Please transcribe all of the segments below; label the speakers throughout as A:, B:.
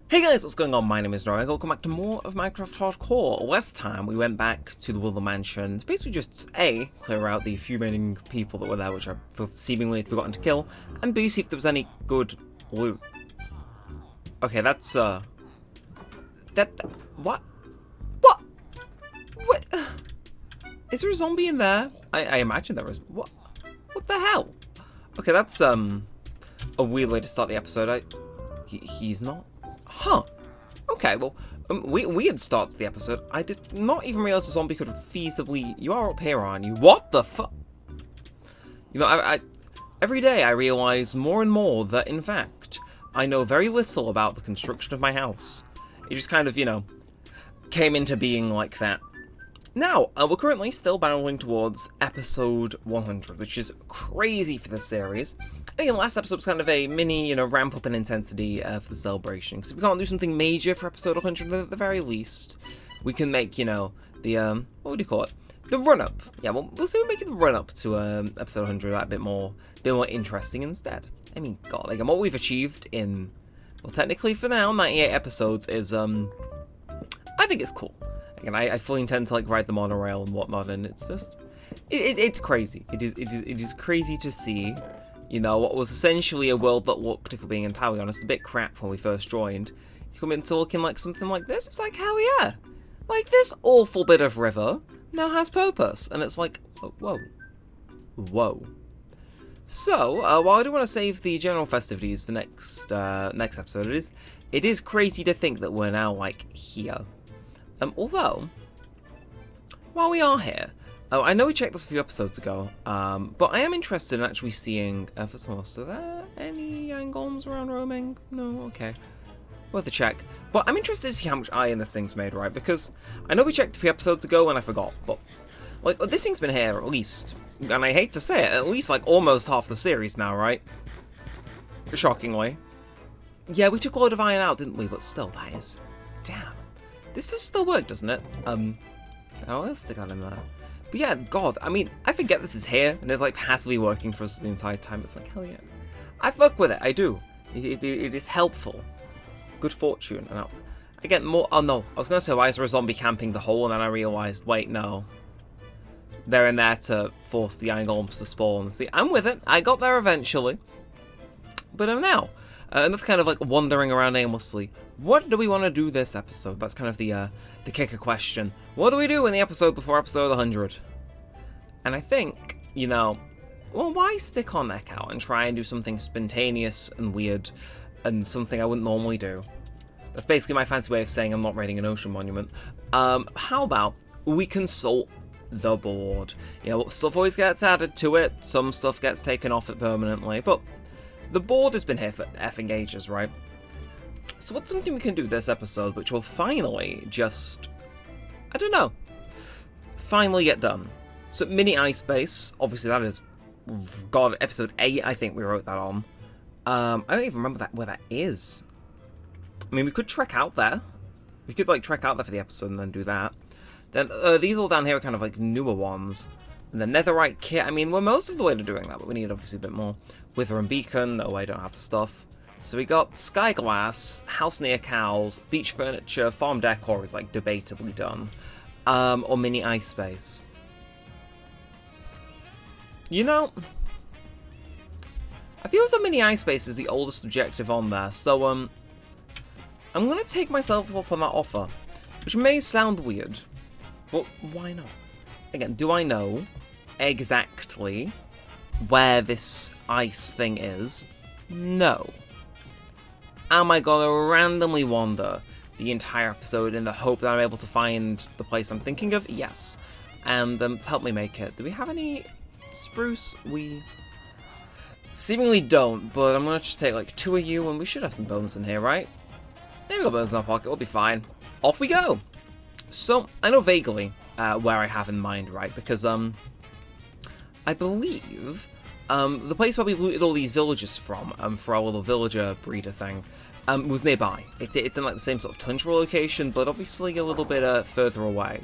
A: Hey guys, what's going on? My name is Neremik. Welcome back to more of Minecraft Hardcore. Last time we went back to the Willow Mansion to basically just A, clear out the few remaining people that were there, which I seemingly had forgotten to kill, and B, see if there was any good loot. Okay, that's what? What? What? Is there a zombie in there? I imagine there is. What the hell? Okay, that's a weird way to start the episode. He's not. Huh. Okay, well, weird start to the episode. I did not even realize a zombie could feasibly... You are up here, aren't you? What the fuck? You know, I every day I realize more and more that, in fact, I know very little about the construction of my house. It just kind of, you know, came into being like that. Now, we're currently still barreling towards episode 100, which is crazy for this series. Again, last episode was kind of a mini, you know, ramp up in intensity for the celebration. Because if we can't do something major for episode 100 at the very least, we can make, you know, the, what would you call it? The run-up. Yeah, well, we'll see if we make it the run-up to episode 100 that a bit more interesting instead. I mean, God, like, and what we've achieved in, well, technically for now, 98 episodes is, I think it's cool. Again, I fully intend to, like, ride the monorail and whatnot, and it's just, it's crazy. It is crazy to see, you know, what was essentially a world that looked, if we're being entirely honest, a bit crap when we first joined. You come into looking like something like this, it's like, hell yeah. Like, this awful bit of river now has purpose, and it's like, whoa. So, while I do want to save the general festivities for next episode, it is crazy to think that we're now, like, here. Although, while we are here, I know we checked this a few episodes ago, but I am interested in actually seeing, first of all, so there any golems around roaming? No? Okay. Worth a check. But I'm interested to see how much iron this thing's made, right? Because I know we checked a few episodes ago and I forgot, but, like, this thing's been here at least, and I hate to say it, at least, like, almost half the series now, right? Shockingly. Yeah, we took a load of iron out, didn't we? But still, that is... Damn. This does still work, doesn't it? I'll stick that in there. But yeah, God, I mean, I forget this is here, and it's like passively working for us the entire time. It's like, hell yeah. I fuck with it, I do. It is helpful. Good fortune. And I get more, oh no, I was going to say, why is there a zombie camping the hole? And then I realised, wait, no. They're in there to force the iron golems to spawn. See, I'm with it. I got there eventually. But now, enough kind of like wandering around aimlessly. What do we want to do this episode? That's kind of the kicker question. What do we do in the episode before episode 100? And I think, you know, well, why stick our neck out and try and do something spontaneous and weird and something I wouldn't normally do? That's basically my fancy way of saying I'm not raiding an ocean monument. How about we consult the board? You know, stuff always gets added to it. Some stuff gets taken off it permanently, but the board has been here for effing ages, right? So what's something we can do this episode which will finally just, I don't know, finally get done? So mini ice base, obviously that is, God, episode 8 I think we wrote that on. I don't even remember where that is. I mean, we could trek out there. We could like trek out there for the episode and then do that. Then these all down here are kind of like newer ones. And the netherite kit, I mean, we're most of the way to doing that, but we need obviously a bit more. Wither and beacon, no, I don't have the stuff. So we got sky glass, house near cows, beach furniture, farm decor is like debatably done, or mini ice base. You know, I feel as though mini ice base is the oldest objective on there, so I'm gonna take myself up on that offer, which may sound weird, but why not? Again, do I know exactly where this ice thing is? No. Am I gonna randomly wander the entire episode in the hope that I'm able to find the place I'm thinking of? Yes. And to help me make it, do we have any spruce? We seemingly don't, but I'm gonna just take like 2 of you, and we should have some bones in here, right? There we go, bones in our pocket, we'll be fine. Off we go! So, I know vaguely where I have in mind, right? Because, I believe the place where we looted all these villagers from, for our little villager breeder thing, was nearby. It's in like the same sort of tundra location, but obviously a little bit further away.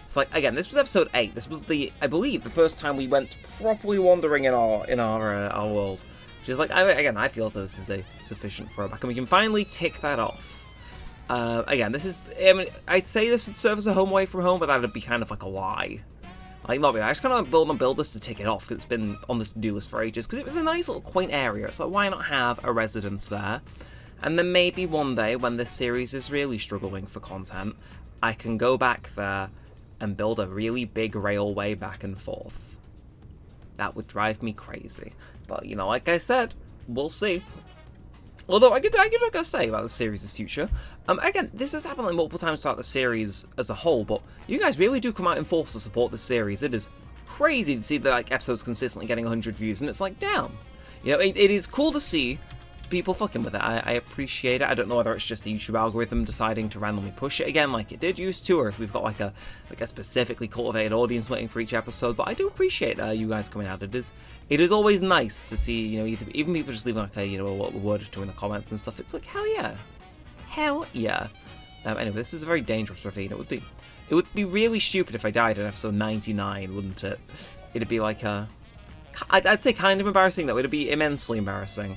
A: It's like, again, this was episode 8. This was I believe, the first time we went properly wandering in our world. Which is like, I feel as though this is a sufficient throwback, and we can finally tick that off. Again, this is, I mean, I'd say this would serve as a home away from home, but that would be kind of like a lie. Like, not really. I just kind of build this to tick it off, because it's been on the to-do list for ages, because it was a nice little quaint area. It's like, why not have a residence there? And then maybe one day, when this series is really struggling for content, I can go back there and build a really big railway back and forth. That would drive me crazy. But, you know, like I said, we'll see. Although, I could say about the series' future. Again, this has happened like multiple times throughout the series as a whole, but you guys really do come out in force to support this series. It is crazy to see the like episodes consistently getting 100 views, and it's like, damn. You know, it is cool to see people fucking with it. I appreciate it. I don't know whether it's just the YouTube algorithm deciding to randomly push it again like it did used to, or if we've got like a specifically cultivated audience waiting for each episode, but I do appreciate you guys coming out. It is always nice to see, you know, even people just leaving like a, you know, a word or two in the comments and stuff. It's like, hell yeah. Hell yeah. Anyway, this is a very dangerous ravine. It would be really stupid if I died in episode 99, wouldn't it? It'd be like I'd say kind of embarrassing though. It'd be immensely embarrassing.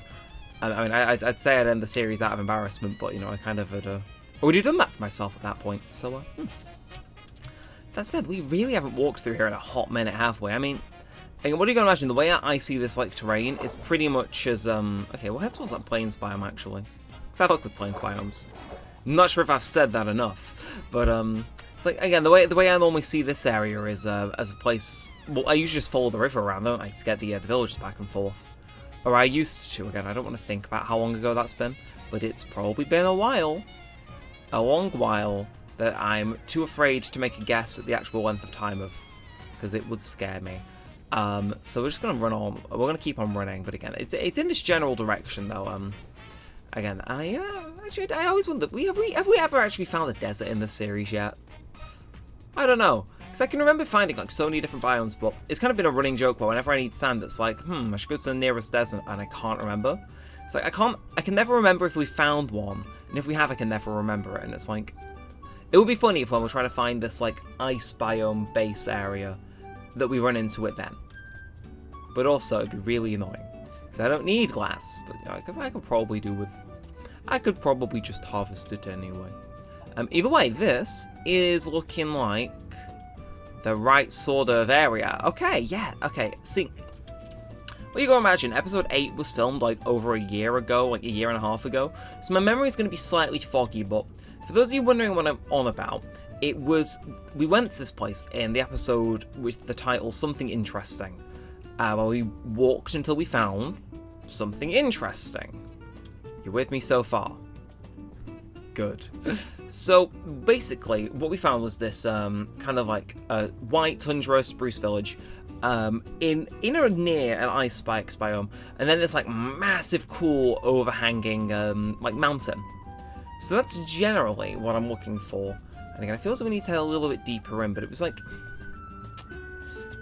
A: I mean, I'd say I'd end the series out of embarrassment, but, you know, I kind of had already done that for myself at that point, so, That said, we really haven't walked through here in a hot minute, have we? I mean, what are you going to imagine? The way I see this, like, terrain is pretty much as, okay, we'll head towards that plains biome, actually. Because I fuck with plains biomes. I'm not sure if I've said that enough, but, it's like, again, the way I normally see this area is, as a place, well, I usually just follow the river around, don't I, to get the villages back and forth. Or I used to, again, I don't want to think about how long ago that's been, but it's probably been a while, a long while, that I'm too afraid to make a guess at the actual length of time of, because it would scare me. So we're just going to run on, we're going to keep on running, but again, it's in this general direction, though. Again, actually, I always wonder, have we ever actually found a desert in this series yet? I don't know. Because I can remember finding like so many different biomes, but it's kind of been a running joke where whenever I need sand, it's like, I should go to the nearest desert, and I can't remember. It's like, I can never remember if we found one, and if we have, I can never remember it, and it's like, it would be funny if when we're trying to find this like ice biome base area, that we run into it then. But also, it'd be really annoying, because I don't need glass, but you know, I could probably do with, I could probably just harvest it anyway. Either way, this is looking like the right sort of area. Okay, yeah, okay. See, well, you gotta imagine, episode 8 was filmed like over a year ago, like a year and a half ago. So my memory is gonna be slightly foggy, but for those of you wondering what I'm on about, it was, we went to this place in the episode with the title Something Interesting, where we walked until we found something interesting. You with me so far? Good. So basically, what we found was this kind of like a white tundra spruce village in or near an ice spikes biome, and then this like massive, cool, overhanging like mountain. So that's generally what I'm looking for. And again, I feel as though we need to head a little bit deeper in, but it was like,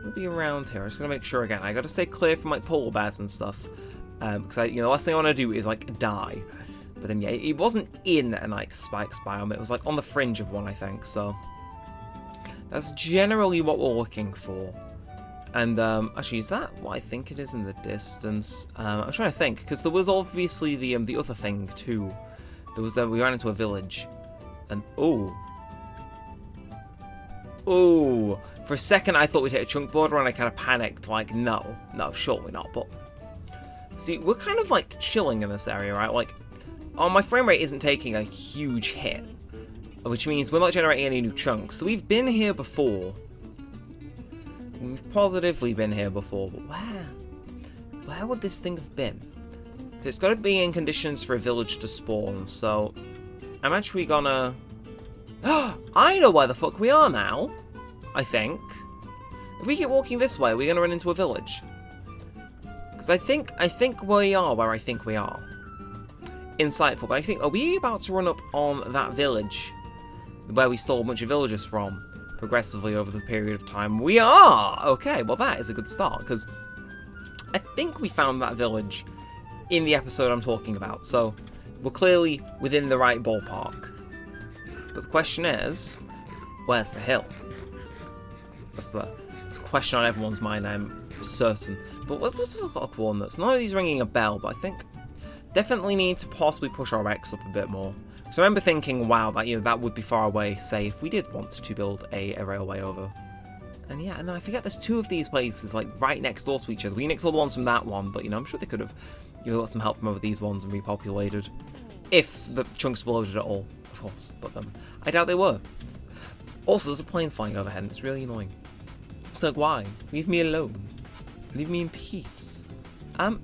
A: we'll be around here. I'm just gonna make sure again. I gotta stay clear from like polar bears and stuff, because the last thing I want to do is like die. But then, yeah, it wasn't in an like spikes biome. It was like on the fringe of one, I think. So that's generally what we're looking for. And actually, is that what I think it is in the distance? I'm trying to think, because there was obviously the other thing too. There was we ran into a village, and oh, for a second I thought we'd hit a chunk border, and I kind of panicked. Like, no, surely not. But see, we're kind of like chilling in this area, right? Like, my frame rate isn't taking a huge hit, which means we're not generating any new chunks. So we've been here before. We've positively been here before, but where would this thing have been? So it's got to be in conditions for a village to spawn, so I'm actually gonna... I know where the fuck we are now, I think. If we keep walking this way, we're gonna run into a village. Because I think we are where I think we are. Insightful, but I think, are we about to run up on that village where we stole a bunch of villagers from progressively over the period of time? We are! Okay, well that is a good start, because I think we found that village in the episode I'm talking about, so we're clearly within the right ballpark. But the question is, where's the hill? That's the question on everyone's mind, I'm certain. But what's the got coordinates? None of these ringing a bell, but I think definitely need to possibly push our X up a bit more. So I remember thinking, wow, that, you know, that would be far away, say, if we did want to build a railway over. And yeah, and I forget there's 2 of these places, like, right next door to each other. We nixed all the ones from that one, but, you know, I'm sure they could have, you know, got some help from over these ones and repopulated. If the chunks were loaded at all, of course, but I doubt they were. Also, there's a plane flying overhead, and it's really annoying. It's like, why? Leave me alone. Leave me in peace.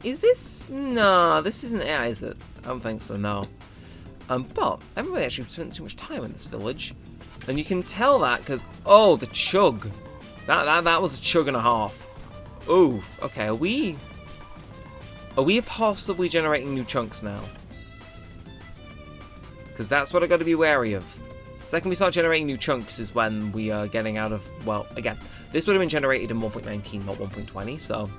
A: Is this... No, this isn't it, is it? I don't think so, no. But I haven't really actually spent too much time in this village. And you can tell that because... Oh, the chug. That was a chug and a half. Oof. Okay, are we possibly generating new chunks now? Because that's what I got to be wary of. The second we start generating new chunks is when we are getting out of... Well, again, this would have been generated in 1.19, not 1.20, so...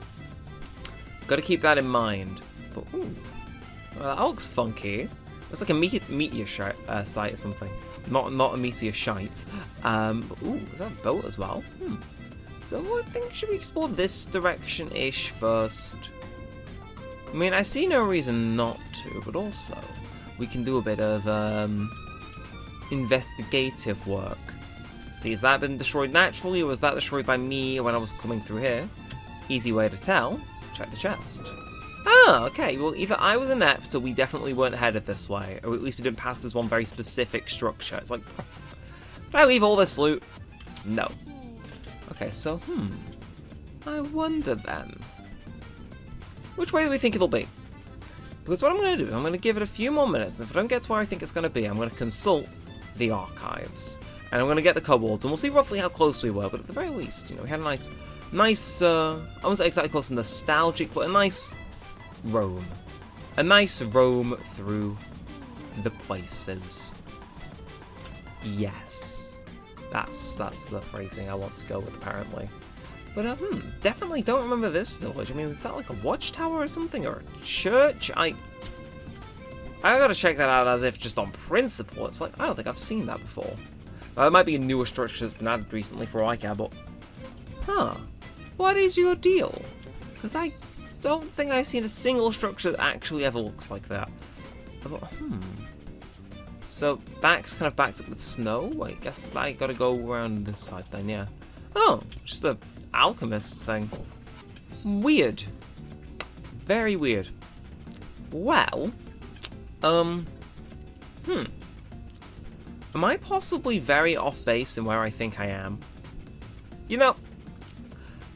A: Got to keep that in mind. But, ooh. Well, that looks funky. Looks like a meteor site or something. Not a meteor shite. Ooh, is that a boat as well? So I think, should we explore this direction-ish first? I mean, I see no reason not to, but also we can do a bit of investigative work. See, has that been destroyed naturally, or was that destroyed by me when I was coming through here? Easy way to tell. Check the chest. Ah, okay, well, either I was inept, or we definitely weren't headed this way, or at least we didn't pass this one very specific structure. It's like, did I leave all this loot? No. Okay, so, I wonder then, which way do we think it'll be? Because what I'm going to do, I'm going to give it a few more minutes, and if I don't get to where I think it's going to be, I'm going to consult the archives, and I'm going to get the kobolds, and we'll see roughly how close we were, but at the very least, you know, we had a nice, I won't say exactly close to nostalgic, but a nice roam. A nice roam through the places. Yes. That's the phrasing I want to go with, apparently. But, definitely don't remember this village. I mean, is that like a watchtower or something? Or a church? I gotta check that out as if just on principle. It's like, I don't think I've seen that before. Now, it might be a newer structure that's been added recently for all I care, but... Huh. What is your deal? Because I don't think I've seen a single structure that actually ever looks like that. But, So, back's kind of backed up with snow? I guess I gotta go around this side then, yeah. Oh, just a alchemist thing. Weird. Very weird. Well, am I possibly very off base in where I think I am? You know,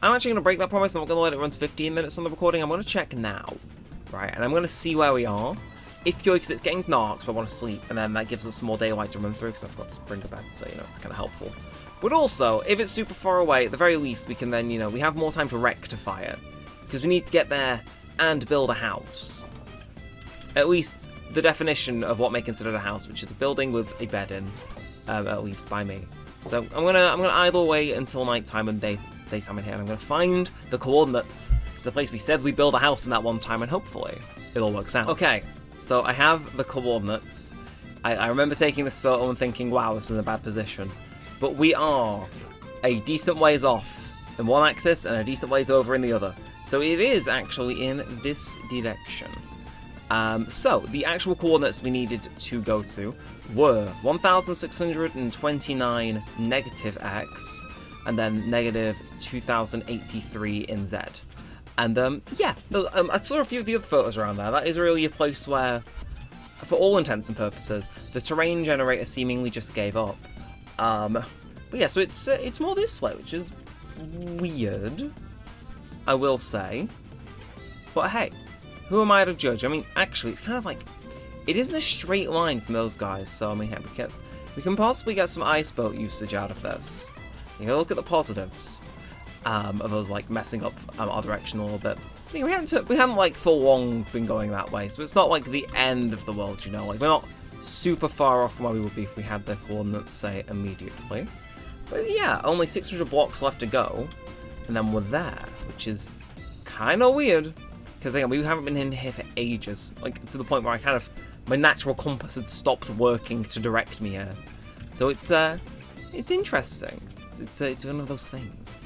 A: I'm actually going to break that promise. I'm not going to let it run to 15 minutes on the recording. I'm going to check now, right? And I'm going to see where we are. If purely because it's getting dark, so I want to sleep, and then that gives us some more daylight to run through, because I've got to bring to bed, so, you know, it's kind of helpful. But also, if it's super far away, at the very least, we can then, you know, we have more time to rectify it. Because we need to get there and build a house. At least the definition of what may be considered a house, which is a building with a bed in, at least by me. So I'm gonna idle away until nighttime and daytime in here, and I'm gonna find the coordinates to the place we said we'd build a house in that one time, and hopefully it all works out. Okay, so I have the coordinates. I remember taking this photo and thinking, wow, this is in a bad position. But we are a decent ways off in one axis and a decent ways over in the other. So it is actually in this direction. So the actual coordinates we needed to go to were 1629 negative x, and then negative 2083 in z. And yeah, I saw a few of the other photos around there. That is really a place where, for all intents and purposes, the terrain generator seemingly just gave up. But yeah, so it's more this way, which is weird, I will say. But hey, who am I to judge? I mean, actually, it's kind of like, it isn't a straight line from those guys, so I mean, yeah, we can possibly get some ice boat usage out of this. You know, look at the positives of us like messing up our direction a little bit. I mean, we hadn't like full long been going that way, so it's not like the end of the world, you know. Like, we're not super far off from where we would be if we had the coordinates, say, immediately. But yeah, only 600 blocks left to go, and then we're there, which is kind of weird. Because again, we haven't been in here for ages, like to the point where my natural compass had stopped working to direct me here. So it's interesting. It's one of those things.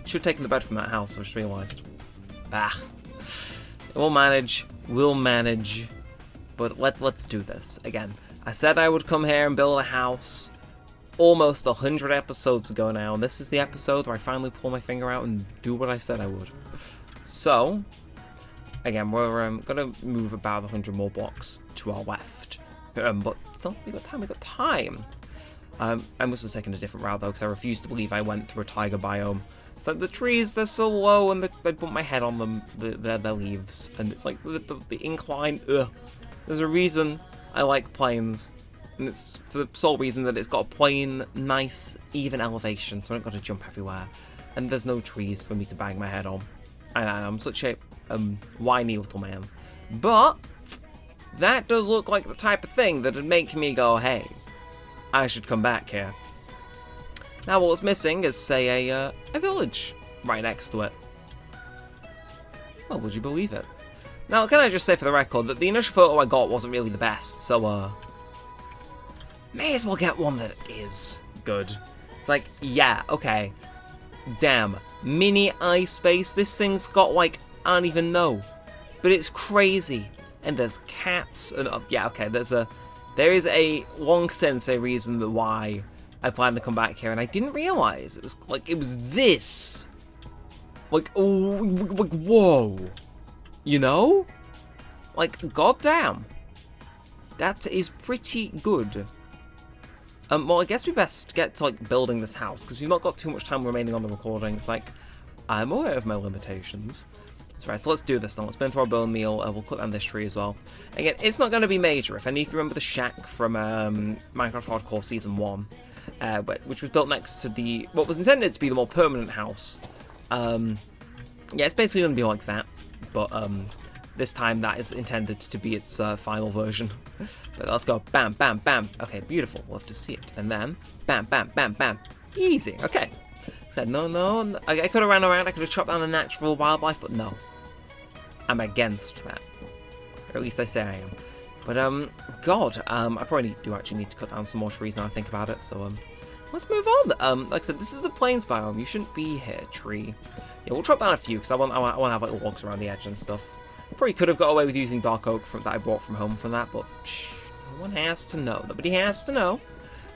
A: Should have taken the bed from that house, I just realised. We'll manage. But let's do this again. I said I would come here and build a house almost 100 episodes ago now, and this is the episode where I finally pull my finger out and do what I said I would. So, again, we're going to move about 100 more blocks to our left. But still, we got time. I must have taken a different route, though, because I refuse to believe I went through a taiga biome. It's like the trees, they're so low, and I bump my head on them, their leaves, and it's like the incline, ugh. There's a reason I like plains, and it's for the sole reason that it's got a plain, nice, even elevation, so I don't got to jump everywhere. And there's no trees for me to bang my head on. I'm such a whiny little man. But that does look like the type of thing that would make me go, hey, I should come back here. Now what's missing is, say, a village right next to it. Well, would you believe it? Now, can I just say for the record that the initial photo I got wasn't really the best, so, may as well get one that is good. It's like, yeah, okay. Damn. Mini ice base. This thing's got, like, I don't even know. But it's crazy. And there's cats, and, yeah, okay, there is a long since a reason why I plan to come back here, and I didn't realize it was this. Like, oh, like, whoa. You know? Like, goddamn. That is pretty good. Well, I guess we best get to, like, building this house, because we've not got too much time remaining on the recording. It's like, I'm aware of my limitations. That's right, so let's do this then. Let's burn through our bone meal, we'll cut down this tree as well. Again, it's not going to be major. If any of you remember the shack from Minecraft Hardcore Season 1, which was built next to what was intended to be the more permanent house. Yeah, it's basically going to be like that, but this time that is intended to be its final version. But let's go, bam, bam, bam. Okay, beautiful, we'll have to see it. And then, bam, bam, bam, bam. Easy, okay. Said no. I could have ran around, I could have chopped down the natural wildlife, but no. I'm against that. Or at least I say I am. But, God, I probably do actually need to cut down some more trees now I think about it, so, let's move on. Like I said, this is the plains biome. You shouldn't be here, tree. Yeah, we'll chop down a few, because I want to have, like, logs around the edge and stuff. Probably could have got away with using dark oak that I brought from home for that, but, shh, no one has to know. Nobody has to know.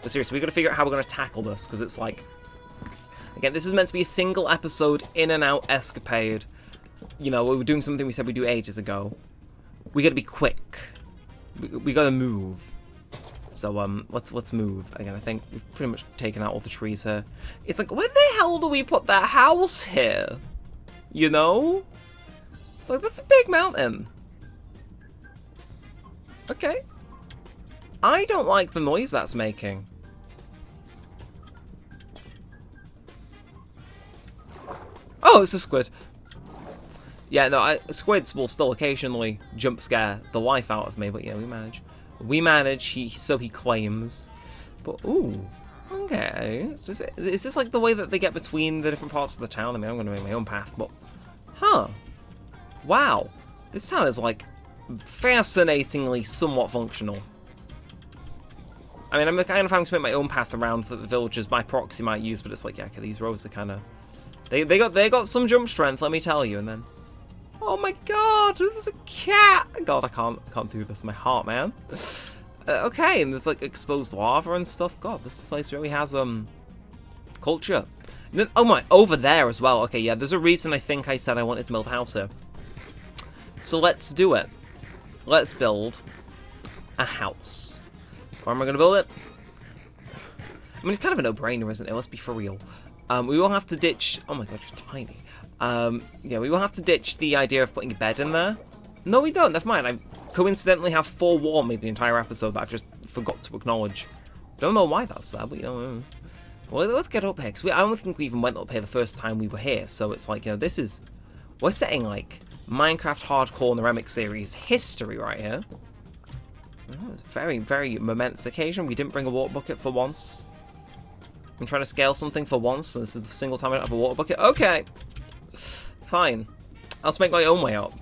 A: But seriously, we've got to figure out how we're going to tackle this, because it's like, again, this is meant to be a single episode, in and out escapade. You know, we were doing something we said we'd do ages ago. We gotta be quick. We gotta move. So, let's move. Again, I think we've pretty much taken out all the trees here. It's like, where the hell do we put that house here? You know? It's like, that's a big mountain. Okay. I don't like the noise that's making. Oh, it's a squid. Yeah, no, squids will still occasionally jump scare the life out of me, but yeah, we manage. We manage, so he claims. But, ooh, okay. Is this like the way that they get between the different parts of the town? I mean, I'm going to make my own path, but... Huh. Wow. This town is, like, fascinatingly somewhat functional. I mean, I'm kind of having to make my own path around that the villagers by proxy might use, but it's like, yeah, okay, these roads are kind of... They got some jump strength, let me tell you, and then... Oh my god, there's a cat! God, I can't do this, my heart, man. Okay, and there's like exposed lava and stuff. God, this place really has, culture. And then, oh my, over there as well. Okay, yeah, there's a reason I think I said I wanted to build a house here. So let's do it. Let's build a house. Where am I gonna build it? I mean, it's kind of a no-brainer, isn't it? Let's be for real. We will have to ditch... Oh my god, you're tiny. Yeah, we will have to ditch the idea of putting a bed in there. No, we don't. Never mind. I coincidentally have forewarned me the entire episode that I've just forgot to acknowledge. Don't know why that's there, but you know. Well, let's get up here, because I don't think we even went up here the first time we were here. So it's like, you know, this is... We're setting, like, Minecraft Hardcore Neremik series history right here. Oh, it's a very, very momentous occasion. We didn't bring a water bucket for once. I'm trying to scale something for once, and this is the single time I don't have a water bucket. Okay. Fine. I'll just make my own way up.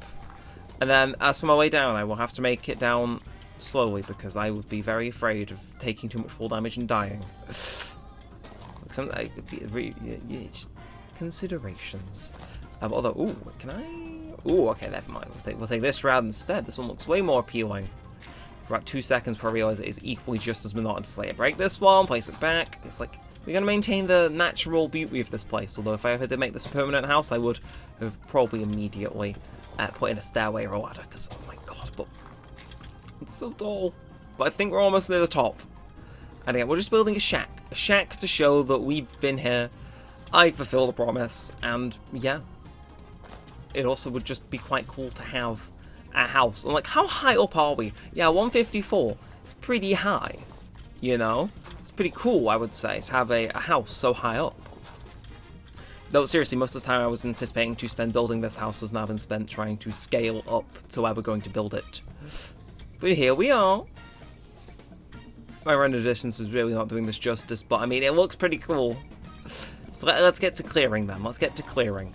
A: And then, as for my way down, I will have to make it down slowly, because I would be very afraid of taking too much fall damage and dying. Considerations. Although, ooh, can I? Ooh, okay, never mind. We'll take this route instead. This one looks way more appealing. for about 2 seconds before I realize it is equally just as monotonous. Like, break this one, place it back. It's like, we're going to maintain the natural beauty of this place. Although if I ever did make this a permanent house, I would have probably immediately put in a stairway or a ladder. Because, oh my god, but it's so tall. But I think we're almost near the top. And again, we're just building a shack. A shack to show that we've been here. I fulfilled a promise. And, yeah. It also would just be quite cool to have a house. And, like, how high up are we? Yeah, 154. It's pretty high. You know? It's pretty cool, I would say, to have a house so high up. Though, seriously, most of the time I was anticipating to spend building this house has now been spent trying to scale up to where we're going to build it. But here we are. My render distance is really not doing this justice, but I mean, it looks pretty cool. So let's get to clearing then. Let's get to clearing.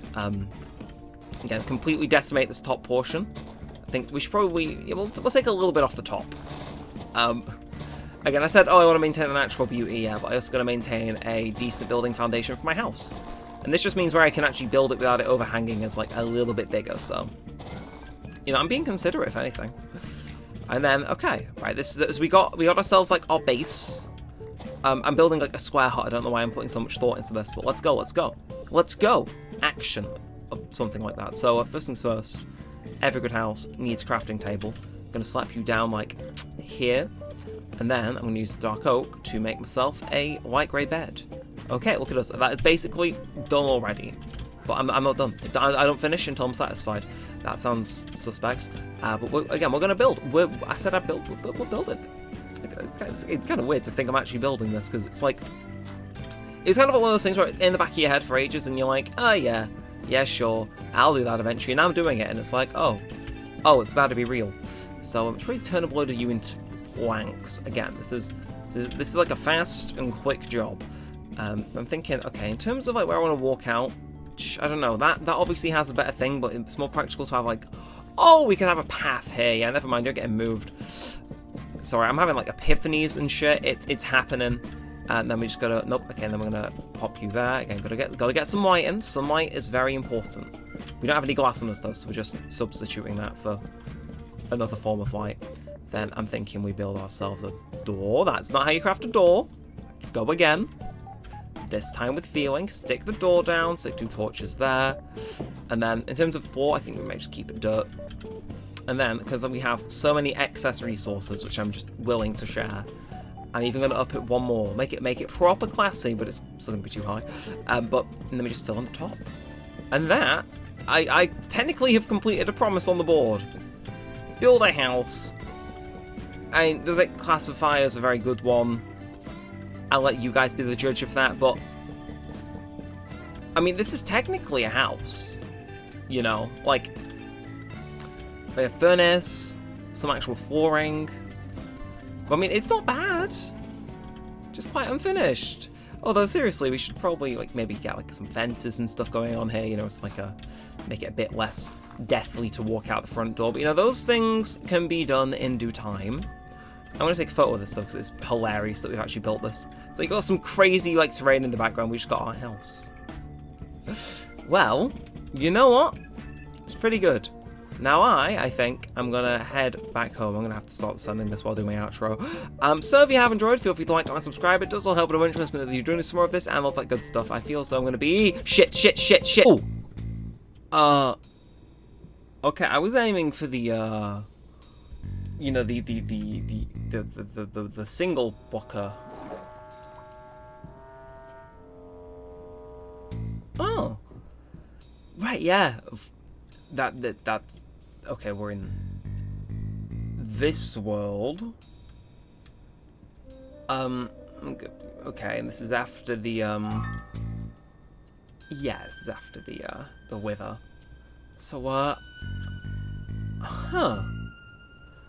A: Again, completely decimate this top portion. I think we should probably, yeah, we'll take a little bit off the top. Again, I said, oh, I want to maintain the natural beauty, yeah, but I also got to maintain a decent building foundation for my house. And this just means where I can actually build it without it overhanging is like a little bit bigger, so. You know, I'm being considerate, if anything. And then, okay, right, this is, we got ourselves like our base. I'm building like a square hut. I don't know why I'm putting so much thought into this, but let's go, let's go. Let's go. Action. Or something like that. So, first things first, every good house needs a crafting table. I'm going to slap you down like here. And then I'm going to use the dark oak to make myself a light grey bed. Okay, look at us. That is basically done already. But I'm not done. I don't finish until I'm satisfied. That sounds suspect. But again, we're going to build. I said I'd build. We're building. It's kind of weird to think I'm actually building this, because it's like... It's kind of one of those things where it's in the back of your head for ages, and you're like, oh yeah, sure, I'll do that eventually. And I'm doing it, and it's like, oh, it's about to be real. So I'm trying to turn a load of you into planks. Again, this is like a fast and quick job. I'm thinking, okay, in terms of like where I want to walk out, I don't know, that obviously has a better thing, but it's more practical to have like, oh, we can have a path here. Yeah, never mind, you're getting moved. Sorry, I'm having like epiphanies and shit. It's happening. And then we just gotta, nope, okay, then we're gonna pop you there. Again, gotta get some light in. Sunlight is very important. We don't have any glass on us though, so we're just substituting that for another form of light. Then I'm thinking we build ourselves a door. That's not how you craft a door. Go again. This time with feeling. Stick the door down, stick 2 torches there. And then in terms of floor, I think we may just keep it dirt. And then, because we have so many excess resources, which I'm just willing to share, I'm even going to up it one more. Make it proper classy, but it's still going to be too high. And then we just fill on the top. And that, I technically have completed a promise on the board. Build a house. Does it classify as a very good one? I'll let you guys be the judge of that, but... I mean, this is technically a house. You know, like... a furnace, some actual flooring. But, I mean, it's not bad. Just quite unfinished. Although, seriously, we should probably, like, maybe get, like, some fences and stuff going on here. You know, it's like make it a bit less deathly to walk out the front door. But, you know, those things can be done in due time. I'm going to take a photo of this, though, because it's hilarious that we've actually built this. So, you got some crazy, like, terrain in the background. We just got our house. Well, you know what? It's pretty good. Now I think I'm going to head back home. I'm going to have to start sending this while doing my outro. So if you have enjoyed, feel free to like, comment, and subscribe. It does all help, but I'm interested that you're doing some more of this and all that good stuff. I feel so I'm going to be... Shit. Oh. Okay, I was aiming for the, you know, the single blocker. Oh. Right, yeah. That's... Okay, we're in this world. Okay, and this is after the, yeah, this is after the wither. So, huh. I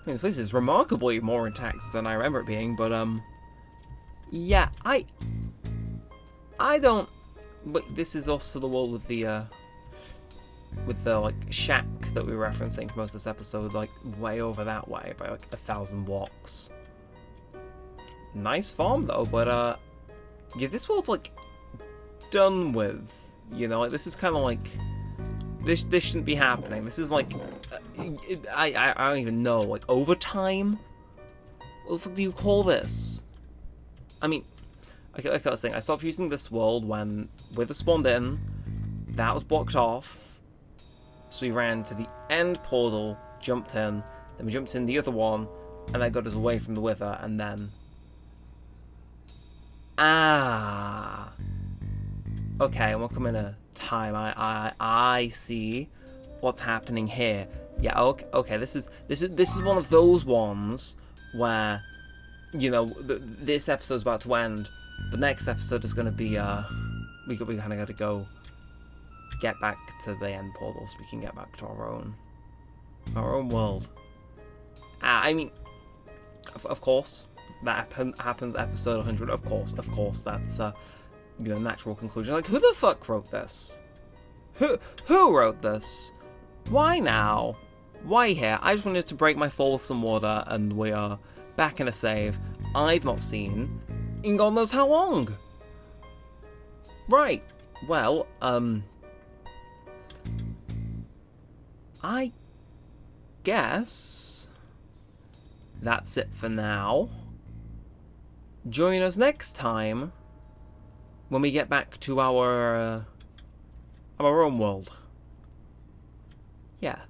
A: mean, this place is remarkably more intact than I remember it being, but, yeah, I don't... But this is also the world with the, like, shack that we were referencing for most of this episode, like, way over that way by, like, 1,000 blocks. Nice farm, though, but, yeah, this world's, like, done with, you know, like, this is kind of like, this shouldn't be happening. This is, like, I don't even know, like, overtime? What the fuck do you call this? I mean, like I was saying, I stopped using this world when Wither spawned in. That was blocked off. So we ran to the end portal, jumped in, then we jumped in the other one, and that got us away from the Wither, and then... Ah! Okay, and we'll come in a time. I see what's happening here. Yeah, okay, this is one of those ones where, you know, this episode's about to end, but next episode is going to be, we kind of got to go get back to the end portal so we can get back to our own world. I mean, of course, that happens episode 100, of course, that's, you know, natural conclusion. Like, who the fuck wrote this? Who wrote this? Why now? Why here? I just wanted to break my fall with some water, and we are back in a save I've not seen in God knows how long. Right. Well, I guess that's it for now. Join us next time when we get back to our own world. Yeah.